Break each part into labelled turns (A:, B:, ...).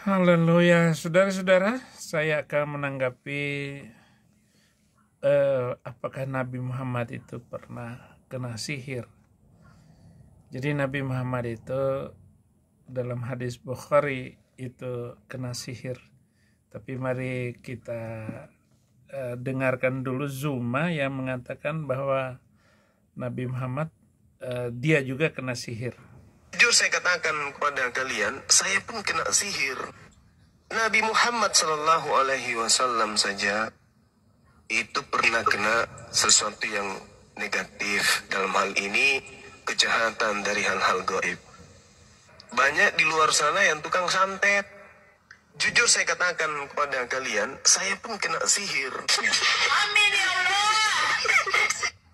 A: Haleluya, saudara-saudara, saya akan menanggapi apakah Nabi Muhammad itu pernah kena sihir. Jadi Nabi Muhammad itu dalam hadis Bukhari itu kena sihir. Tapi mari kita dengarkan dulu Zuma yang mengatakan bahwa Nabi Muhammad dia juga kena sihir.
B: Jujur saya katakan kepada kalian, saya pun kena sihir. Nabi Muhammad Sallallahu Alaihi Wasallam saja itu pernah kena sesuatu yang negatif. Dalam hal ini kejahatan dari hal-hal gaib. Banyak di luar sana yang tukang santet. Jujur saya katakan kepada kalian, saya pun kena sihir. Amin ya Allah.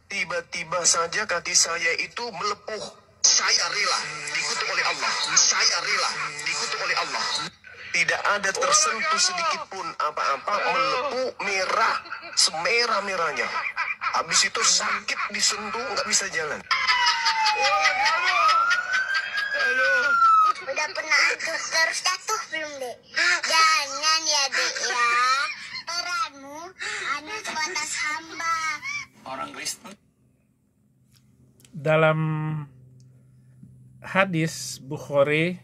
B: Tiba-tiba saja kaki saya itu melepuh. Saya rela dikutuk oleh Allah. Saya rela dikutuk oleh Allah. Tidak ada tersentuh sedikit pun apa-apa, melepuh merah, semerah-merahnya. Habis itu sakit disentuh, nggak bisa jalan.
C: Udah pernah terus jatuh belum, Dek? Jangan ya, Dek, ya. Peranmu hanya sebatas hamba.
B: Orang Kristen.
A: Dalam hadis Bukhari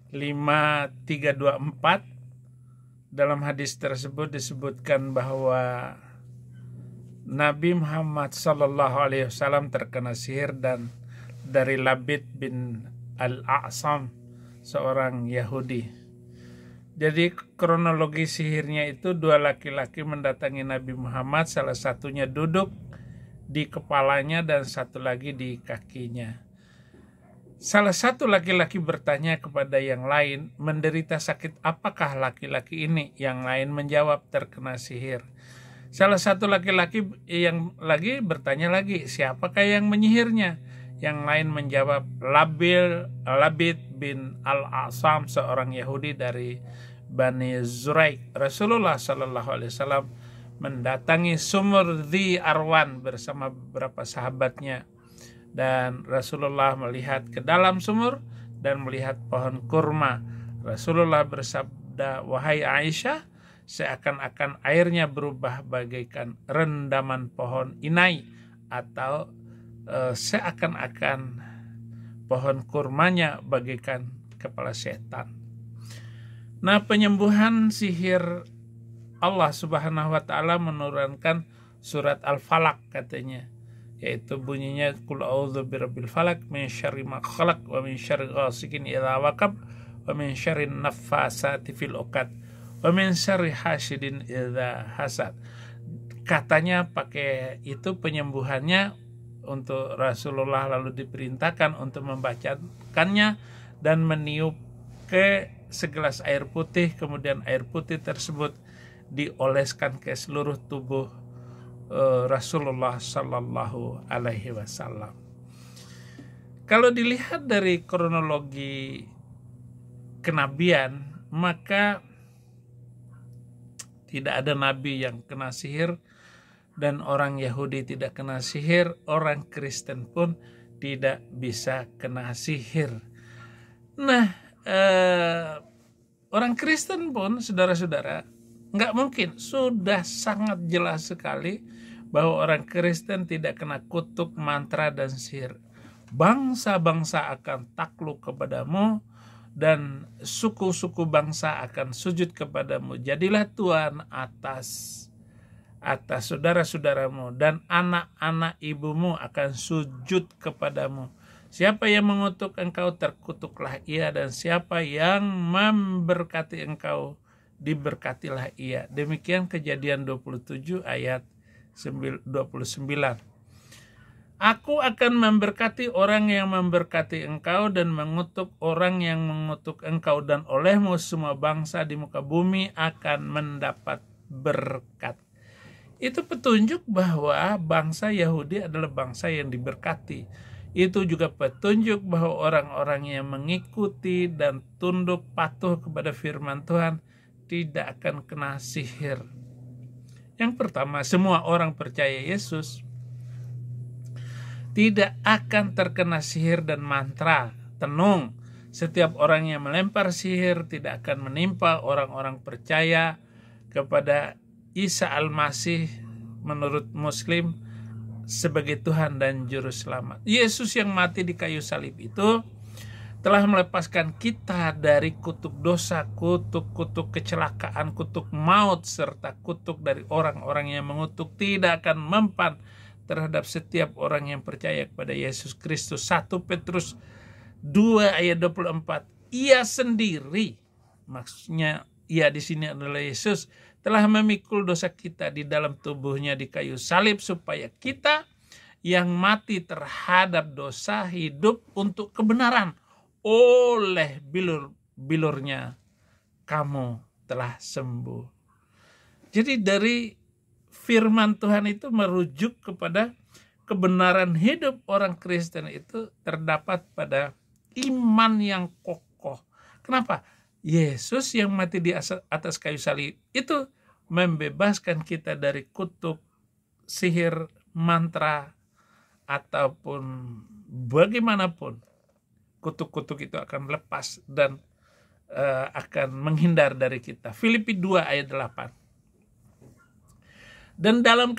A: 5324, dalam hadis tersebut disebutkan bahwa Nabi Muhammad Sallallahu Alaihi Wasallam terkena sihir dan dari Labid bin Al-A'sam, seorang Yahudi. Jadi kronologi sihirnya itu dua laki-laki mendatangi Nabi Muhammad, salah satunya duduk di kepalanya dan satu lagi di kakinya. Salah satu laki-laki bertanya kepada yang lain, menderita sakit apakah laki-laki ini? Yang lain menjawab, terkena sihir. Salah satu laki-laki yang lagi bertanya lagi, siapakah yang menyihirnya? Yang lain menjawab, Labid bin Al-A'sam, seorang Yahudi dari Bani Zuraik. Rasulullah SAW mendatangi sumur Dhi Arwan bersama beberapa sahabatnya. Dan Rasulullah melihat ke dalam sumur dan melihat pohon kurma. Rasulullah bersabda, wahai Aisyah, seakan-akan airnya berubah bagaikan rendaman pohon inai, atau seakan-akan pohon kurmanya bagaikan kepala setan. Nah, penyembuhan sihir Allah Subhanahu wa taala menurunkan surat Al-Falaq katanya, yaitu bunyinya qul a'udzu birabbil falaq min syarri ma khalaq wa min syarri ghasikin idza waqab wa min syarri naffasati fil 'uqad wa min syarri hasidin idza hasad. Katanya pakai itu penyembuhannya untuk Rasulullah, lalu diperintahkan untuk membacakannya dan meniup ke segelas air putih, kemudian air putih tersebut dioleskan ke seluruh tubuh Rasulullah Sallallahu Alaihi Wasallam. Kalau dilihat dari kronologi kenabian, maka tidak ada nabi yang kena sihir, dan orang Yahudi tidak kena sihir, orang Kristen pun tidak bisa kena sihir. Nah, orang Kristen pun, saudara-saudara, nggak mungkin, sudah sangat jelas sekali bahwa orang Kristen tidak kena kutuk, mantra, dan sihir. Bangsa-bangsa akan takluk kepadamu dan suku-suku bangsa akan sujud kepadamu. Jadilah Tuhan atas saudara-saudaramu, dan anak-anak ibumu akan sujud kepadamu. Siapa yang mengutuk engkau, terkutuklah ia, dan siapa yang memberkati engkau, diberkatilah ia. Demikian Kejadian 27 ayat 29. Aku akan memberkati orang yang memberkati engkau dan mengutuk orang yang mengutuk engkau, dan olehmu semua bangsa di muka bumi akan mendapat berkat. Itu petunjuk bahwa bangsa Yahudi adalah bangsa yang diberkati. Itu juga petunjuk bahwa orang-orang yang mengikuti dan tunduk patuh kepada firman Tuhan tidak akan kena sihir. Yang pertama, semua orang percaya Yesus tidak akan terkena sihir dan mantra. Tenung, Setiap orang yang melempar sihir tidak akan menimpa orang-orang percaya kepada Isa Al-Masih menurut Muslim sebagai Tuhan dan Juru Selamat. Yesus yang mati di kayu salib itu telah melepaskan kita dari kutuk dosa, kutuk kecelakaan, kutuk maut, serta kutuk dari orang-orang yang mengutuk tidak akan mempan terhadap setiap orang yang percaya kepada Yesus Kristus. 1 Petrus 2 ayat 24. Ia sendiri, maksudnya ia di sini adalah Yesus, telah memikul dosa kita di dalam tubuhnya di kayu salib supaya kita yang mati terhadap dosa hidup untuk kebenaran. Oleh bilurnya kamu telah sembuh. Jadi dari firman Tuhan itu merujuk kepada kebenaran hidup orang Kristen itu terdapat pada iman yang kokoh. Kenapa? Yesus yang mati di atas kayu salib itu membebaskan kita dari kutuk, sihir, mantra, ataupun bagaimanapun. Kutuk-kutuk itu akan lepas dan akan menghindar dari kita. Filipi 2 ayat 8. Dan dalam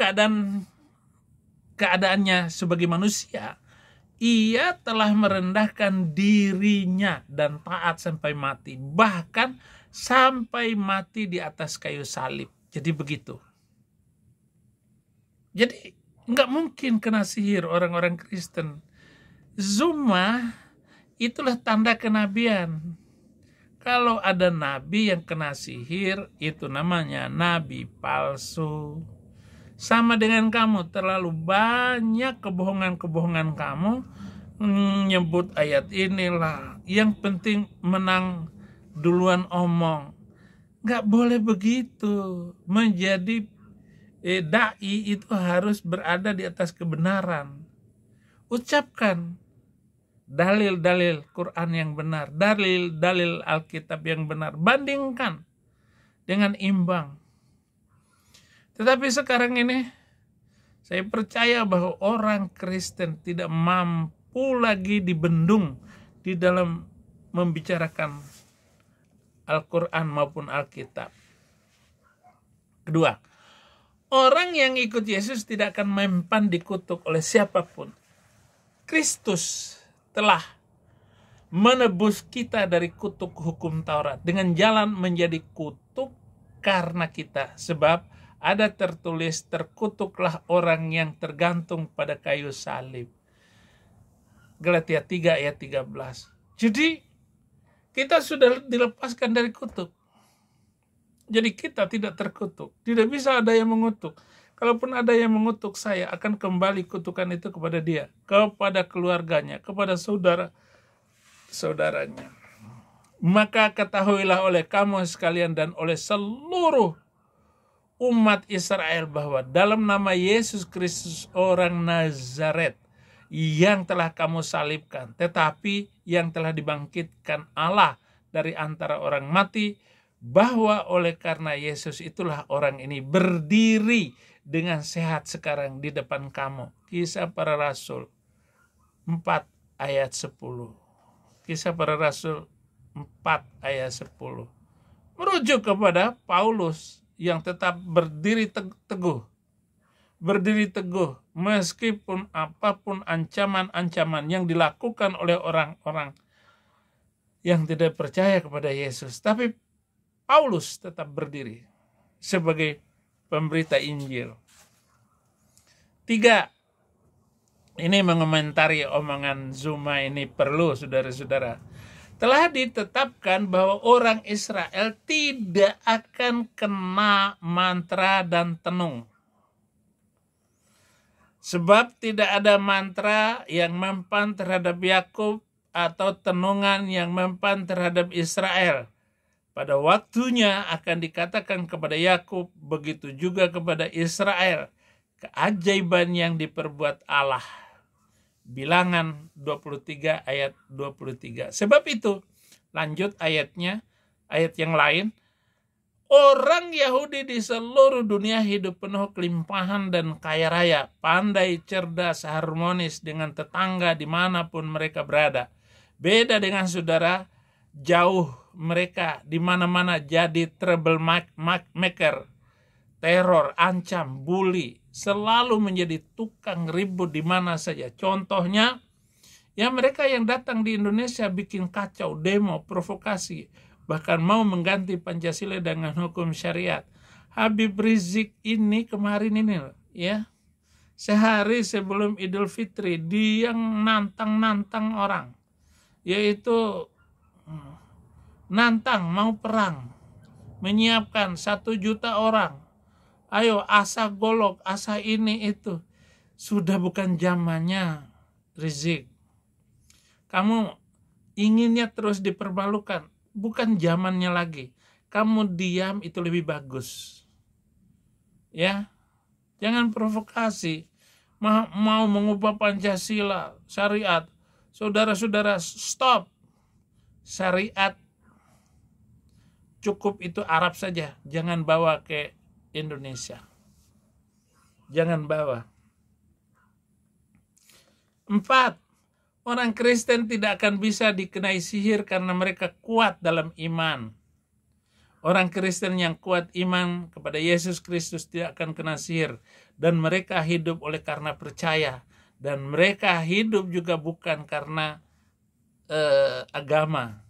A: keadaannya sebagai manusia, ia telah merendahkan dirinya dan taat sampai mati. Bahkan sampai mati di atas kayu salib. Jadi begitu. Jadi nggak mungkin kena sihir orang-orang Kristen. Zuma itulah tanda kenabian. Kalau ada nabi yang kena sihir, itu namanya nabi palsu. Sama dengan kamu, terlalu banyak kebohongan-kebohongan kamu, menyebut ayat inilah, yang penting menang duluan omong. Nggak boleh begitu. Menjadi da'i itu harus berada di atas kebenaran. Ucapkan dalil-dalil Quran yang benar, dalil-dalil Alkitab yang benar, bandingkan dengan imbang. Tetapi sekarang ini saya percaya bahwa orang Kristen tidak mampu lagi dibendung di dalam membicarakan Al-Quran maupun Alkitab. Kedua, orang yang ikut Yesus tidak akan mempan dikutuk oleh siapapun. Kristus telah menebus kita dari kutuk hukum Taurat dengan jalan menjadi kutuk karena kita. Sebab ada tertulis, terkutuklah orang yang tergantung pada kayu salib. Galatia 3 ayat 13. Jadi kita sudah dilepaskan dari kutuk. Jadi kita tidak terkutuk. Tidak bisa ada yang mengutuk. Kalaupun ada yang mengutuk saya, akan kembali kutukan itu kepada dia, kepada keluarganya, kepada saudara-saudaranya. Maka ketahuilah oleh kamu sekalian dan oleh seluruh umat Israel bahwa dalam nama Yesus Kristus orang Nazaret yang telah kamu salibkan, tetapi yang telah dibangkitkan Allah dari antara orang mati, bahwa oleh karena Yesus itulah orang ini berdiri dengan sehat sekarang di depan kamu. Kisah Para Rasul 4 ayat 10. Kisah Para Rasul 4 ayat 10. Merujuk kepada Paulus yang tetap berdiri teguh. Berdiri teguh meskipun apapun ancaman-ancaman yang dilakukan oleh orang-orang yang tidak percaya kepada Yesus. Tapi Paulus tetap berdiri sebagai pemberita Injil. 3. Ini mengomentari omongan Zuma ini perlu, saudara-saudara. Telah ditetapkan bahwa orang Israel tidak akan kena mantra dan tenung. Sebab tidak ada mantra yang mempan terhadap Yakub atau tenungan yang mempan terhadap Israel. Pada waktunya akan dikatakan kepada Yakub, begitu juga kepada Israel, keajaiban yang diperbuat Allah. Bilangan 23 ayat 23. Sebab itu, lanjut ayatnya, ayat yang lain, orang Yahudi di seluruh dunia hidup penuh kelimpahan dan kaya raya, pandai, cerdas, harmonis dengan tetangga dimanapun mereka berada. Beda dengan saudara, jauh mereka di mana-mana jadi troublemaker, teror, ancam, bully, selalu menjadi tukang ribut di mana saja. Contohnya, ya mereka yang datang di Indonesia bikin kacau, demo, provokasi, bahkan mau mengganti Pancasila dengan hukum syariat. Habib Rizik ini kemarin ini, ya, sehari sebelum Idul Fitri, dia yang nantang orang, yaitu nantang mau perang, menyiapkan 1 juta orang. Ayo asa golok, asa ini itu. Sudah bukan zamannya, Rizik. Kamu inginnya terus dipermalukan, bukan zamannya lagi. Kamu diam itu lebih bagus. Ya, jangan provokasi. Mau mengubah Pancasila, syariat. Saudara-saudara, stop. Syariat cukup itu Arab saja, jangan bawa ke Indonesia. Jangan bawa. 4. Orang Kristen tidak akan bisa dikenai sihir karena mereka kuat dalam iman. Orang Kristen yang kuat iman kepada Yesus Kristus tidak akan kena sihir. Dan mereka hidup oleh karena percaya. Dan mereka hidup juga bukan karena agama.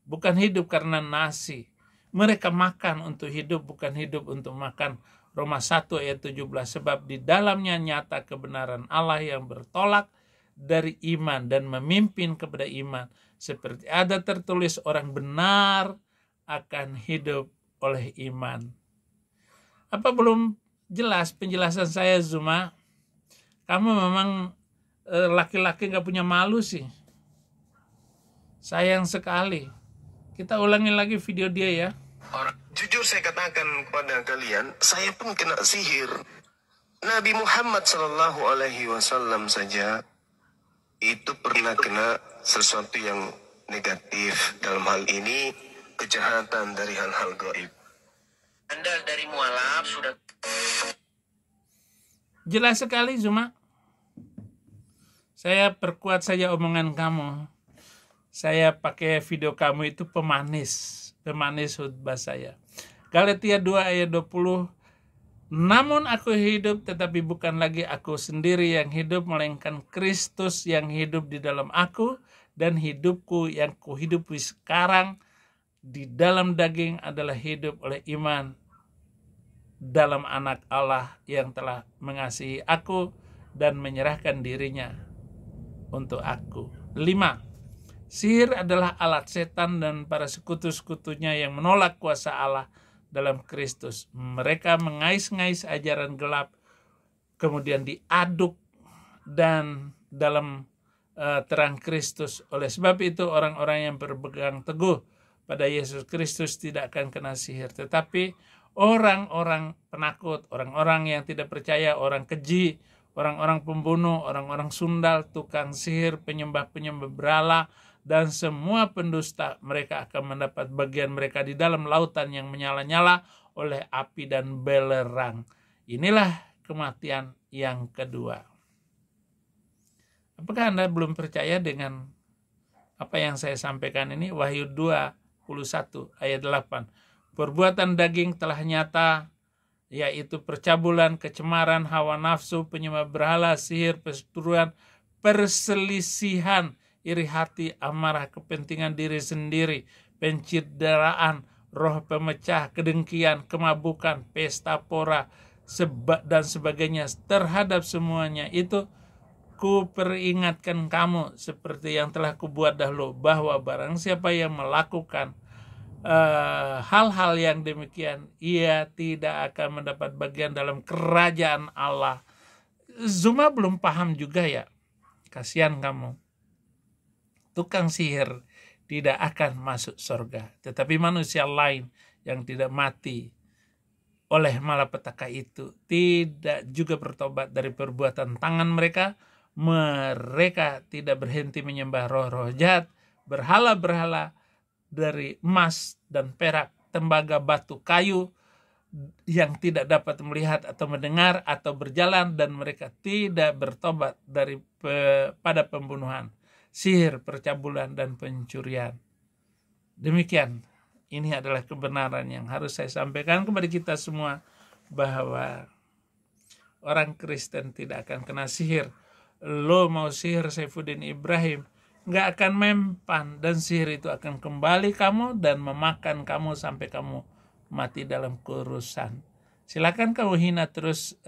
A: Bukan hidup karena nasi. Mereka makan untuk hidup, bukan hidup untuk makan. Roma 1 ayat 17. Sebab di dalamnya nyata kebenaran Allah yang bertolak dari iman dan memimpin kepada iman. Seperti ada tertulis, orang benar akan hidup oleh iman. Apa belum jelas penjelasan saya, Zuma? Kamu memang laki-laki gak punya malu sih. Sayang sekali. Kita ulangi lagi video dia ya.
B: Jujur saya katakan kepada kalian, saya pun kena sihir. Nabi Muhammad SAW saja itu pernah kena sesuatu yang negatif. Dalam hal ini kejahatan dari hal-hal gaib. Anda dari mualaf sudah
A: jelas sekali, Zuma. Saya perkuat saja omongan kamu. Saya pakai video kamu itu pemanis khutbah saya. Galatia 2 ayat 20. Namun aku hidup, tetapi bukan lagi aku sendiri yang hidup, melainkan Kristus yang hidup di dalam aku, dan hidupku yang kuhidupi sekarang di dalam daging adalah hidup oleh iman dalam anak Allah yang telah mengasihi aku dan menyerahkan dirinya untuk aku. 5. Sihir adalah alat setan dan para sekutu-sekutunya yang menolak kuasa Allah dalam Kristus. Mereka mengais-ngais ajaran gelap, kemudian diaduk dan dalam terang Kristus. Oleh sebab itu orang-orang yang berpegang teguh pada Yesus Kristus tidak akan kena sihir. Tetapi orang-orang penakut, orang-orang yang tidak percaya, orang keji, orang-orang pembunuh, orang-orang sundal, tukang sihir, penyembah-penyembah berhala, dan semua pendusta, mereka akan mendapat bagian mereka di dalam lautan yang menyala-nyala oleh api dan belerang. Inilah kematian yang kedua. Apakah Anda belum percaya dengan apa yang saya sampaikan ini? Wahyu 21 ayat 8. Perbuatan daging telah nyata, yaitu percabulan, kecemaran, hawa nafsu, penyembah berhala, sihir, perseteruan, perselisihan, iri hati, amarah, kepentingan diri sendiri, pencideraan, roh pemecah, kedengkian, kemabukan, pesta pora, dan sebagainya. Terhadap semuanya itu ku peringatkan kamu seperti yang telah kubuat dahulu, bahwa barang siapa yang melakukan hal-hal yang demikian, ia tidak akan mendapat bagian dalam kerajaan Allah. Zuma belum paham juga ya. Kasihan kamu. Tukang sihir tidak akan masuk surga. Tetapi manusia lain yang tidak mati oleh malapetaka itu tidak juga bertobat dari perbuatan tangan mereka. Mereka tidak berhenti menyembah roh-roh jahat, berhala-berhala dari emas dan perak, tembaga, batu, kayu yang tidak dapat melihat atau mendengar atau berjalan, dan mereka tidak bertobat pada pembunuhan. sihir, percabulan, dan pencurian. Demikian, ini adalah kebenaran yang harus saya sampaikan kepada kita semua, bahwa orang Kristen tidak akan kena sihir. Lo mau sihir Saifuddin Ibrahim, nggak akan mempan, dan sihir itu akan kembali kamu dan memakan kamu sampai kamu mati dalam kurusan. Silakan kamu hina terus